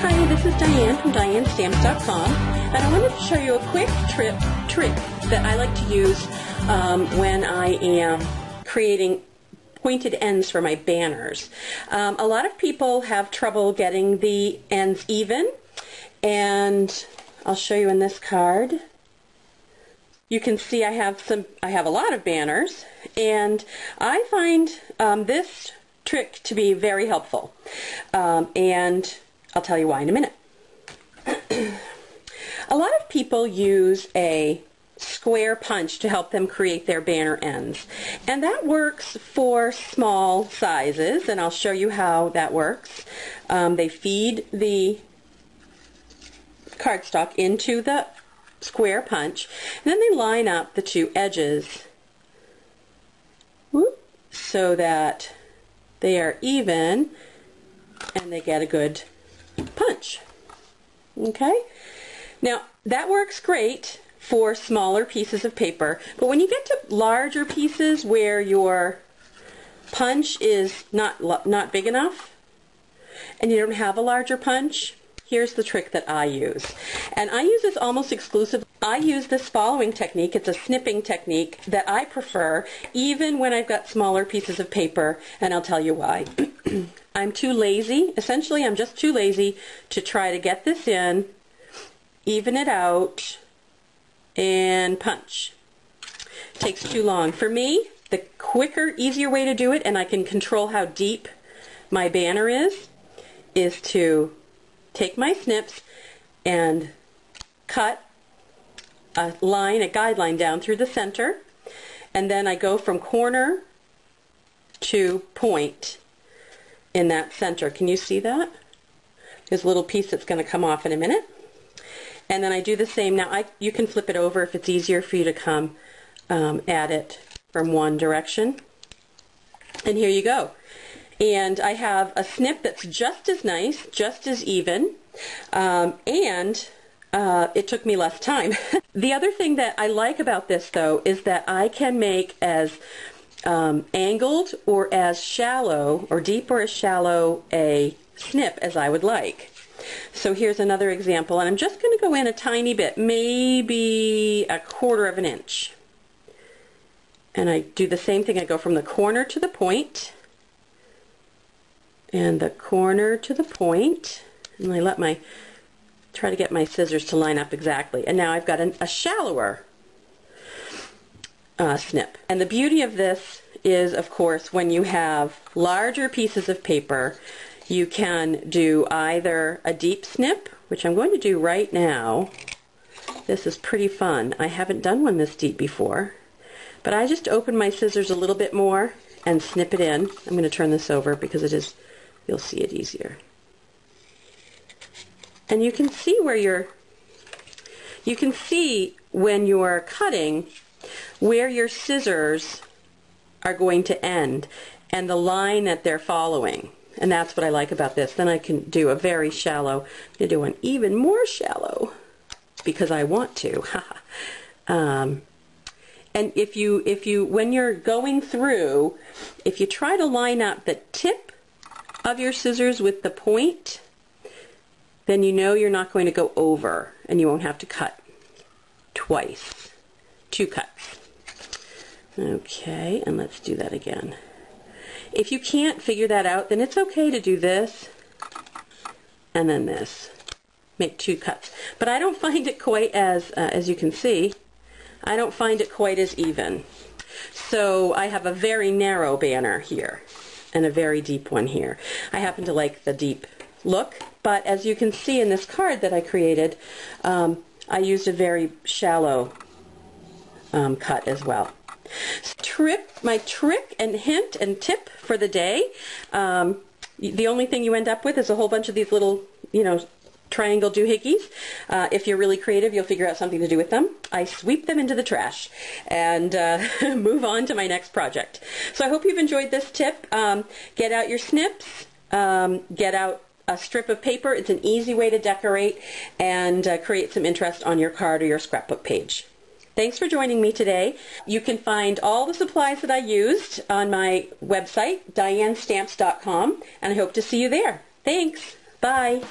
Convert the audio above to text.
Hi, this is Diane from DianeStamps.com, and I wanted to show you a quick trick that I like to use when I am creating pointed ends for my banners. A lot of people have trouble getting the ends even, and I'll show you in this card. You can see I have a lot of banners, and I find this trick to be very helpful, and I'll tell you why in a minute. A lot of people use a square punch to help them create their banner ends, and that works for small sizes, and I'll show you how that works. They feed the cardstock into the square punch, and then they line up the two edges so that they are even and they get a good punch. Okay? Now, that works great for smaller pieces of paper, but when you get to larger pieces where your punch is not big enough and you don't have a larger punch, here's the trick that I use. And I use this almost exclusively. I use this following technique. It's a snipping technique that I prefer even when I've got smaller pieces of paper, and I'll tell you why. I'm too lazy. Essentially, I'm just too lazy to try to get this in, even it out, and punch. It takes too long. For me, the quicker, easier way to do it, and I can control how deep my banner is to take my snips and cut a line, a guideline down through the center, and then I go from corner to point in that center. Can you see that? There's a little piece that's going to come off in a minute. And then I do the same. Now you can flip it over if it's easier for you to come at it from one direction. And here you go. And I have a snip that's just as nice, just as even, and it took me less time. The other thing that I like about this, though, is that I can make as angled or as shallow or deep or as shallow a snip as I would like. So here's another example, and I'm just going to go in a tiny bit, maybe 1/4 of an inch. And I do the same thing. I go from the corner to the point, and the corner to the point, and I try to get my scissors to line up exactly. And now I've got a shallower snip. And the beauty of this is, of course, when you have larger pieces of paper, you can do either a deep snip, which I'm going to do right now. This is pretty fun. I haven't done one this deep before, but I just open my scissors a little bit more and snip it in. I'm going to turn this over because you'll see it easier. And you can see when you're cutting where your scissors are going to end and the line that they're following. And that's what I like about this. Then I can do a very shallow. I'm going to do one even more shallow because I want to. And when you're going through, if you try to line up the tip of your scissors with the point, then you know you're not going to go over and you won't have to cut twice. 2 cuts. Okay, and let's do that again. If you can't figure that out, then it's okay to do this and then this. Make 2 cuts. But I don't find it quite as you can see, I don't find it quite as even. So I have a very narrow banner here and a very deep one here. I happen to like the deep look, but as you can see in this card that I created, I used a very shallow cut as well. My trick and hint and tip for the day, the only thing you end up with is a whole bunch of these little, triangle doohickeys. If you're really creative, you'll figure out something to do with them. I sweep them into the trash and move on to my next project. So I hope you've enjoyed this tip. Get out your snips, get out a strip of paper. It's an easy way to decorate and create some interest on your card or your scrapbook page. Thanks for joining me today. You can find all the supplies that I used on my website, DianeStamps.com, and I hope to see you there. Thanks. Bye.